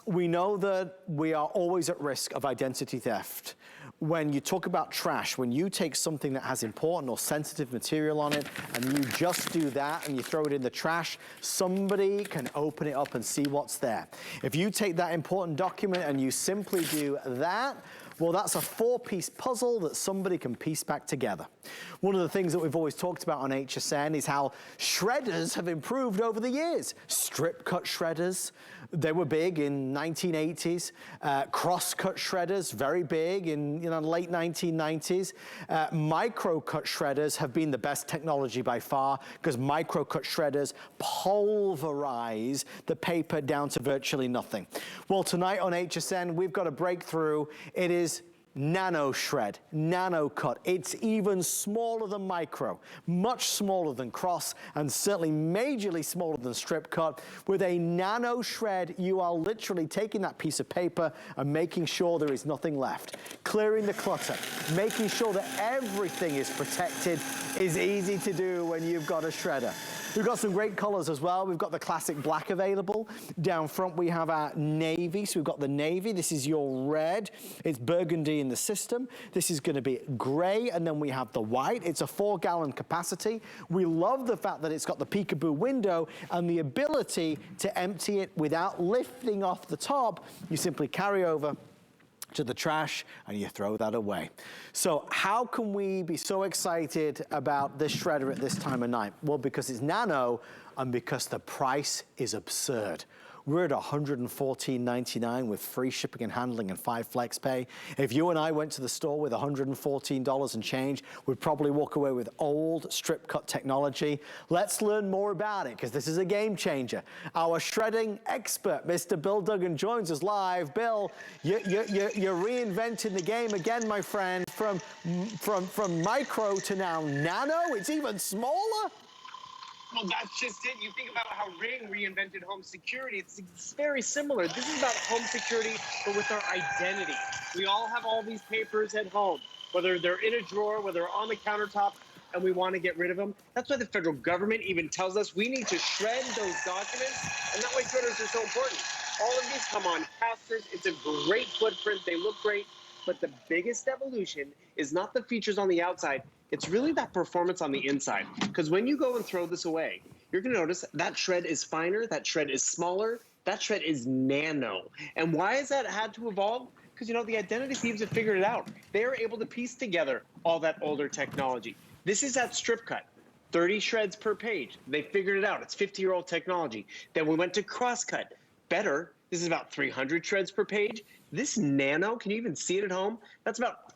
We know that we are always at risk of identity theft. When you talk about trash, when you take something that has important or sensitive material on it and you just do that and you throw it in the trash, somebody can open it up and see what's there. If you take that important document and you simply do that, well, that's a 4-piece puzzle that somebody can piece back together. One of the things that we've always talked about on HSN is how shredders have improved over the years. Strip cut shredders, they were big in 1980s. Cross cut shredders, very big in late 1990s. Micro cut shredders have been the best technology by far because micro cut shredders pulverize the paper down to virtually nothing. Well, tonight on HSN, we've got a breakthrough. It is Nanoshred, nanocut. It's even smaller than micro, much smaller than cross, and certainly majorly smaller than strip cut. With a Nanoshred, you are literally taking that piece of paper and making sure there is nothing left. Clearing the clutter, making sure that everything is protected is easy to do when you've got a shredder. We've got some great colors as well. We've got the classic black available. Down front, we have our navy. So we've got the navy. This is your red. It's burgundy in the system. This is going to be gray, and then we have the white. It's a 4-gallon capacity. We love the fact that it's got the peekaboo window and the ability to empty it without lifting off the top. You simply carry over to the trash and you throw that away. So how can we be so excited about this shredder at this time of night? Well, because it's nano and because the price is absurd. We're at $114.99 with free shipping and handling and 5 flex pay. If you and I went to the store with $114 and change, we'd probably walk away with old strip cut technology. Let's learn more about it because this is a game changer. Our shredding expert, Mr. Bill Duggan, joins us live. Bill, you're reinventing the game again, my friend, from micro to now nano. It's even smaller. Well, that's just it. You think about how Ring reinvented home security. It's very similar. This is about home security, but with our identity. We all have all these papers at home, whether they're in a drawer, whether they're on the countertop, and we want to get rid of them. That's why the federal government even tells us we need to shred those documents, and that's why shredders are so important. All of these come on casters. It's a great footprint. They look great. But the biggest evolution is not the features on the outside. It's really that performance on the inside. Because when you go and throw this away, you're going to notice that shred is finer, that shred is smaller, that shred is nano. And why has that had to evolve? Because, the identity thieves have figured it out. They are able to piece together all that older technology. This is that strip cut, 30 shreds per page. They figured it out. It's 50-year-old technology. Then we went to crosscut. Better. This is about 300 shreds per page. This nano, can you even see it at home? That's about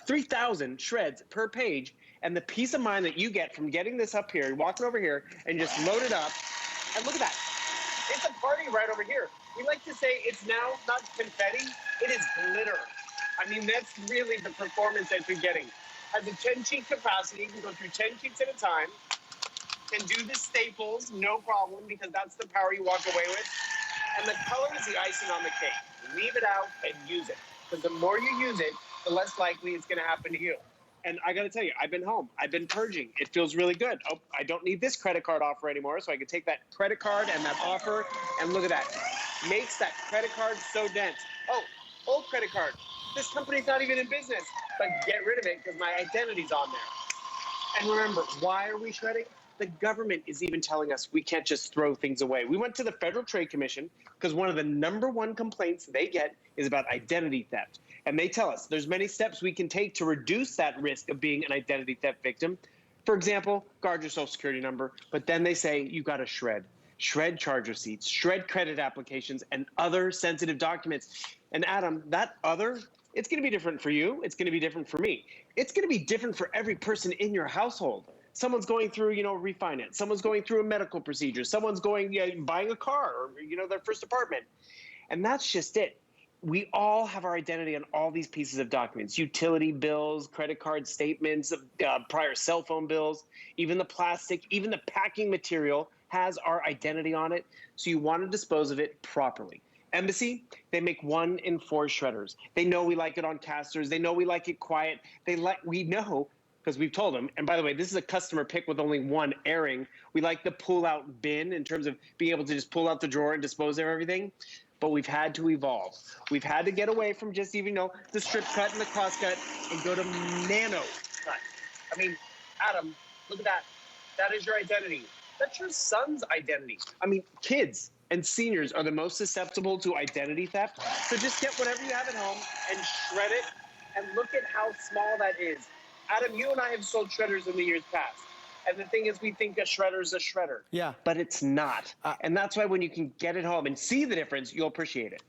3,000 shreds per page. And the peace of mind that you get from getting this up here, walking over here, and just load it up. And look at that. It's a party right over here. We like to say it's now not confetti, it is glitter. I mean, that's really the performance that you're getting. Has a 10-sheet capacity. You can go through 10 sheets at a time. Can do the staples, no problem, because that's the power you walk away with. And the color is the icing on the cake. Leave it out and use it. Because the more you use it, the less likely it's going to happen to you. And I got to tell you, I've been home. I've been purging. It feels really good. Oh, I don't need this credit card offer anymore, so I can take that credit card and that offer, and look at that. Makes that credit card so dense. Oh, old credit card. This company's not even in business. But get rid of it because my identity's on there. And remember, why are we shredding? The government is even telling us we can't just throw things away. We went to the Federal Trade Commission because one of the #1 complaints they get is about identity theft. And they tell us there's many steps we can take to reduce that risk of being an identity theft victim. For example, guard your social security number, but then they say you got to shred. Shred charge receipts, shred credit applications, and other sensitive documents. And Adam, that other, it's going to be different for you. It's going to be different for me. It's going to be different for every person in your household. Someone's going through, refinance. Someone's going through a medical procedure. Someone's going, buying a car or, their first apartment. And that's just it. We all have our identity on all these pieces of documents, utility bills, credit card statements, prior cell phone bills, even the plastic, even the packing material has our identity on it. So you want to dispose of it properly. Embassy, they make 1 in 4 shredders. They know we like it on casters. They know we like it quiet. We know because we've told them. And by the way, this is a customer pick with only 1 airing. We like the pull-out bin in terms of being able to just pull out the drawer and dispose of everything. but we've had to evolve. We've had to get away from just even, the strip cut and the cross cut and go to nano cut. I mean, Adam, look at that. That is your identity. That's your son's identity. I mean, kids and seniors are the most susceptible to identity theft. So just get whatever you have at home and shred it. And look at how small that is. Adam, you and I have sold shredders in the years past. And the thing is, we think a shredder is a shredder. Yeah. But it's not. And that's why when you can get it home and see the difference, you'll appreciate it.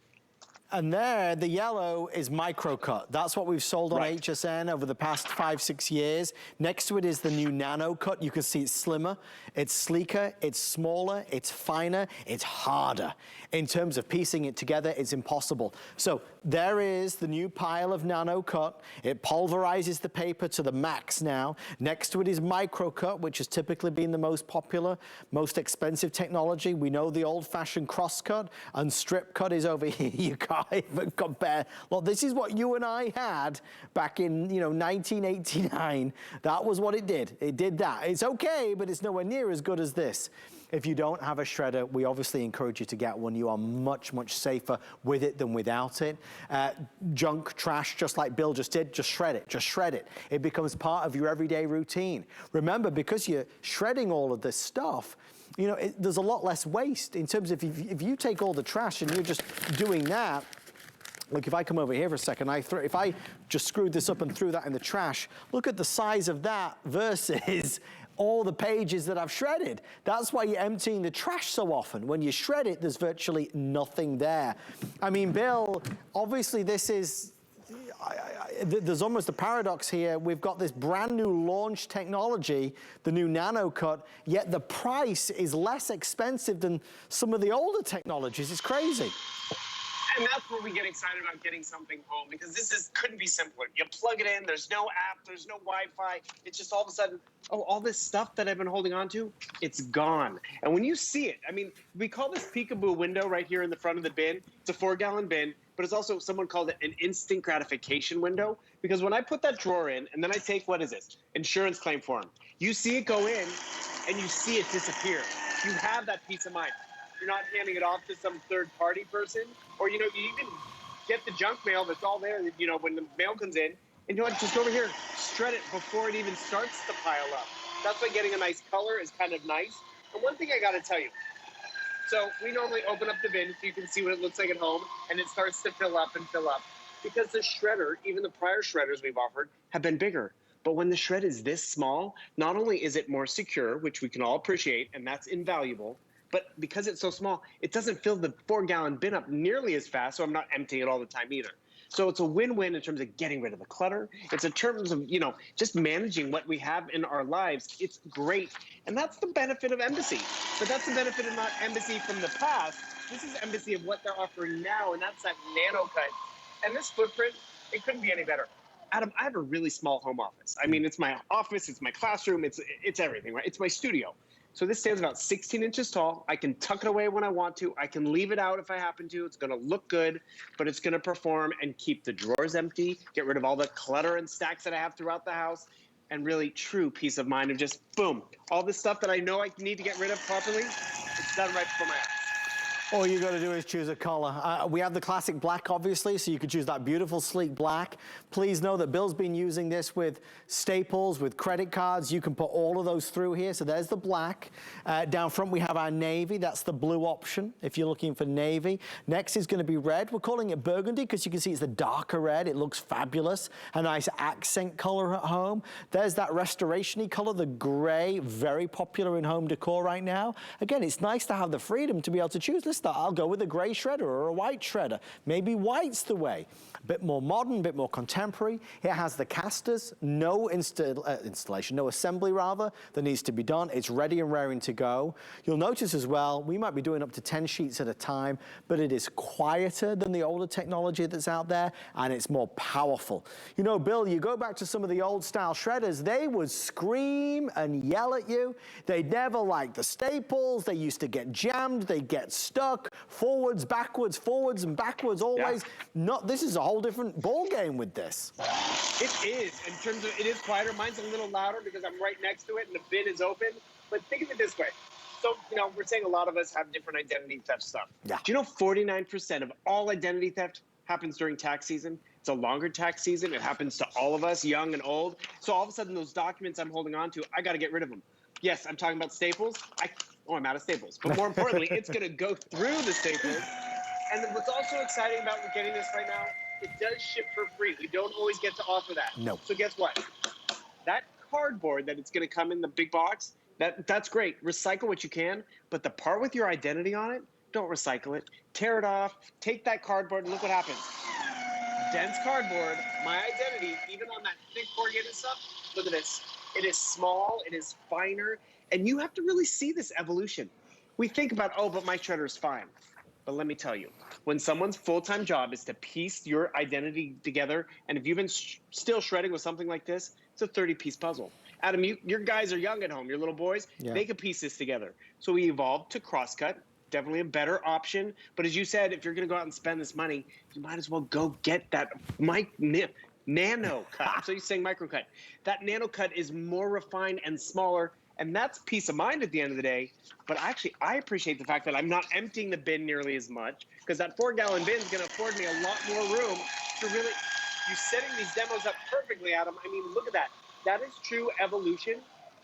And there, the yellow is microcut. That's what we've sold on Right. HSN over the past 5-6 years. Next to it is the new nanocut. You can see it's slimmer, it's sleeker, it's smaller, it's finer, it's harder. In terms of piecing it together, it's impossible. So there is the new pile of nanocut. It pulverizes the paper to the max now. Next to it is microcut, which has typically been the most popular, most expensive technology. We know the old-fashioned crosscut, and strip cut is over here. You can't even compare. Look, this is what you and I had back in 1989. That was what it did. It did that. It's okay, but it's nowhere near as good as this. If you don't have a shredder, we obviously encourage you to get one. You are much, much safer with it than without it. Junk, trash, just like Bill just did, just shred it, just shred it. It becomes part of your everyday routine. Remember, because you're shredding all of this stuff, there's a lot less waste in terms of if you take all the trash and you're just doing that. Look, if I come over here for a second, if I just screwed this up and threw that in the trash, look at the size of that versus all the pages that I've shredded. That's why you're emptying the trash so often. When you shred it, there's virtually nothing there. I mean, Bill, obviously this is, there's almost a paradox here. We've got this brand new launch technology, the new nanocut, yet the price is less expensive than some of the older technologies. It's crazy. And that's where we get excited about getting something home, because this couldn't be simpler. You plug it in, there's no app, there's no Wi-Fi. It's just all of a sudden, all this stuff that I've been holding on to, it's gone. And when you see it, I mean, we call this peekaboo window right here in the front of the bin. It's a 4-gallon bin, but it's also, someone called it an instant gratification window, because when I put that drawer in and then I take, what is this? Insurance claim form. You see it go in and you see it disappear. You have that peace of mind. You're not handing it off to some third-party person, or you even get the junk mail that's all there. When the mail comes in, and just over here, shred it before it even starts to pile up. That's why getting a nice color is kind of nice. And one thing I got to tell you, so we normally open up the bin so you can see what it looks like at home, and it starts to fill up and fill up, because the shredder, even the prior shredders we've offered, have been bigger. But when the shred is this small, not only is it more secure, which we can all appreciate, and that's invaluable, but because it's so small, it doesn't fill the 4-gallon bin up nearly as fast, so I'm not emptying it all the time either. So it's a win-win in terms of getting rid of the clutter. It's in terms of, just managing what we have in our lives. It's great. And that's the benefit of Embassy. But that's the benefit of not Embassy from the past. This is Embassy of what they're offering now, and that's that nanocut. And this footprint, it couldn't be any better. Adam, I have a really small home office. I mean, it's my office, it's my classroom, it's everything, right? It's my studio. So this stands about 16 inches tall. I can tuck it away when I want to. I can leave it out if I happen to. It's going to look good, but it's going to perform and keep the drawers empty, get rid of all the clutter and stacks that I have throughout the house, and really true peace of mind of just, boom, all this stuff that I know I need to get rid of properly, it's done right before my eyes. All you got to do is choose a color. We have the classic black, obviously, so you could choose that beautiful, sleek black. Please know that Bill's been using this with staples, with credit cards. You can put all of those through here. So there's the black. Down front, we have our navy. That's the blue option if you're looking for navy. Next is going to be red. We're calling it burgundy because you can see it's the darker red. It looks fabulous. A nice accent color at home. There's that restoration-y color, the gray, very popular in home decor right now. Again, it's nice to have the freedom to be able to choose. I'll go with a gray shredder or a white shredder. Maybe white's the way. A bit more modern, a bit more contemporary. It has the casters, no installation, no assembly rather, that needs to be done. It's ready and raring to go. You'll notice as well, we might be doing up to 10 sheets at a time, but it is quieter than the older technology that's out there, and it's more powerful. Bill, you go back to some of the old style shredders, they would scream and yell at you. They never liked the staples. They used to get jammed. They get stuck. Forwards, and backwards, always. Yeah. This is a whole different ball game with this. It is, in terms of, it is quieter. Mine's a little louder because I'm right next to it and the bin is open. But think of it this way. So, we're saying a lot of us have different identity theft stuff. Yeah. Do you know 49% of all identity theft happens during tax season? It's a longer tax season. It happens to all of us, young and old. So all of a sudden, those documents I'm holding on to, I got to get rid of them. Yes, I'm talking about staples. I'm out of staples. But more importantly, it's going to go through the staples. And then what's also exciting about getting this right now, it does ship for free. We don't always get to offer that. No. So guess what? That cardboard that it's going to come in the big box, that's great. Recycle what you can, but the part with your identity on it, don't recycle it. Tear it off, take that cardboard, and look what happens. Dense cardboard, my identity, even on that thick corrugated stuff, look at this. It is small, it is finer, and you have to really see this evolution. We think about, oh, but my shredder is fine. But let me tell you, when someone's full-time job is to piece your identity together, and if you've been still shredding with something like this, it's a 30-piece puzzle. Adam, your guys are young at home, your little boys, they could piece this together. So we evolved to crosscut, definitely a better option. But as you said, if you're going to go out and spend this money, you might as well go get that nanocut. I'm so used to saying microcut. That nanocut is more refined and smaller, and that's peace of mind at the end of the day. But actually, I appreciate the fact that I'm not emptying the bin nearly as much, because that 4-gallon bin is going to afford me a lot more room to really. You're setting these demos up perfectly, Adam. I mean, look at that. That is true evolution,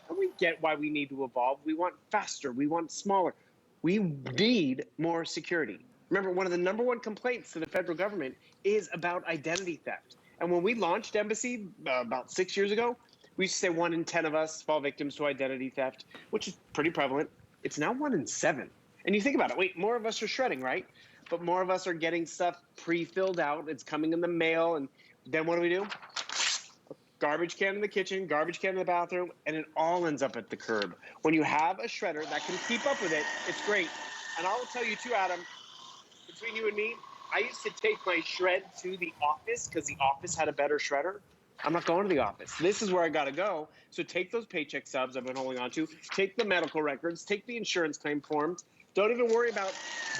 and we get why we need to evolve. We want faster. We want smaller. We need more security. Remember, one of the #1 complaints to the federal government is about identity theft. And when we launched Embassy about 6 years ago, we used to say 1 in 10 of us fall victims to identity theft, which is pretty prevalent. It's now 1 in 7. And you think about it, wait, more of us are shredding, right? But more of us are getting stuff pre-filled out. It's coming in the mail. And then what do? Garbage can in the kitchen, garbage can in the bathroom, and it all ends up at the curb. When you have a shredder that can keep up with it, it's great. And I will tell you too, Adam, between you and me, I used to take my shred to the office because the office had a better shredder. I'm not going to the office. This is where I got to go. So take those paycheck stubs I've been holding on to, take the medical records, take the insurance claim forms. Don't even worry about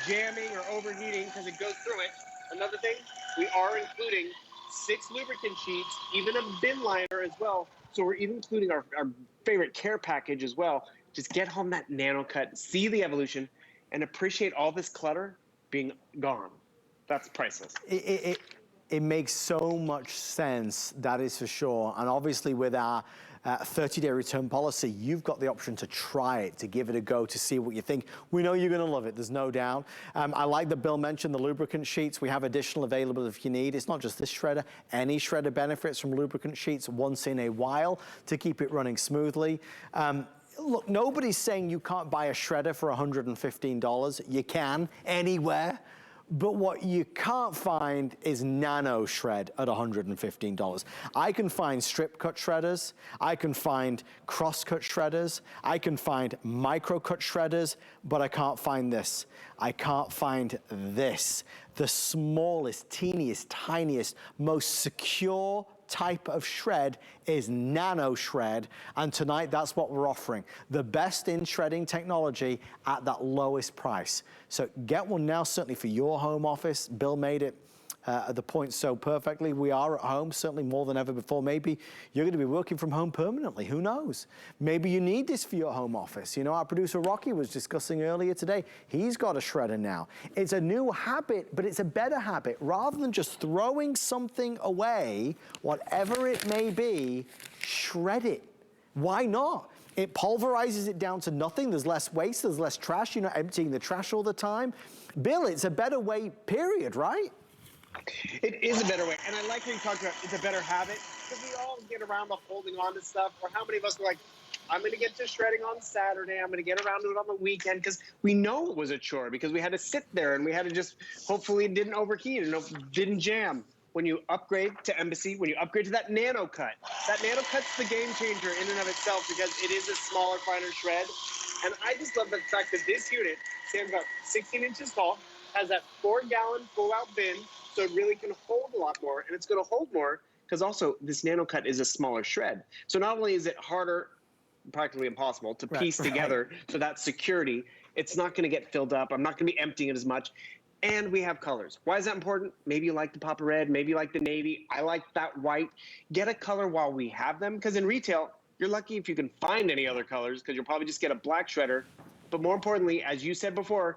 jamming or overheating because it goes through it. Another thing, we are including 6 lubricant sheets, even a bin liner as well. So we're even including our favorite care package as well. Just get home that nanocut, see the evolution, and appreciate all this clutter being gone. That's priceless. It makes so much sense, that is for sure. And obviously with our 30-day return policy, you've got the option to try it, to give it a go, to see what you think. We know you're gonna love it, there's no doubt. I like that Bill mentioned the lubricant sheets. We have additional available if you need. It's not just this shredder, any shredder benefits from lubricant sheets once in a while to keep it running smoothly. Look, nobody's saying you can't buy a shredder for $115. You can, anywhere. But what you can't find is Nanoshred at $115. I can find strip cut shredders, I can find cross cut shredders, I can find micro cut shredders, but I can't find this. I can't find this. The smallest, teeniest, tiniest, most secure type of shred is Nanoshred, and tonight that's what we're offering. The best in shredding technology at that lowest price. So get one now, certainly for your home office. Bill made it at the point so perfectly. We are at home, certainly more than ever before. Maybe you're gonna be working from home permanently, who knows? Maybe you need this for your home office. You know, our producer Rocky was discussing earlier today, he's got a shredder now. It's a new habit, but it's a better habit. Rather than just throwing something away, whatever it may be, shred it. Why not? It pulverizes it down to nothing. There's less waste, there's less trash. You're not emptying the trash all the time. Bill, it's a better way, period, right? It is a better way. And I like how you talked about it's a better habit, because we all get around to holding on to stuff. Or how many of us were like, I'm going to get to shredding on Saturday. I'm going to get around to it on the weekend, because we know it was a chore, because we had to sit there and we had to just, hopefully it didn't overheat and it didn't jam. When you upgrade to Embassy, when you upgrade to that nanocut the game changer in and of itself, because it is a smaller, finer shred. And I just love the fact that this unit stands about 16 inches tall, has that 4-gallon full-out bin, so it really can hold a lot more, and it's going to hold more because also this nanocut is a smaller shred. So not only is it harder, practically impossible, to piece together, so that security, it's not going to get filled up. I'm not going to be emptying it as much. And we have colors. Why is that important? Maybe you like the pop of red, maybe you like the navy. I like that white. Get a color while we have them, because in retail, you're lucky if you can find any other colors, because you'll probably just get a black shredder. But more importantly, as you said before,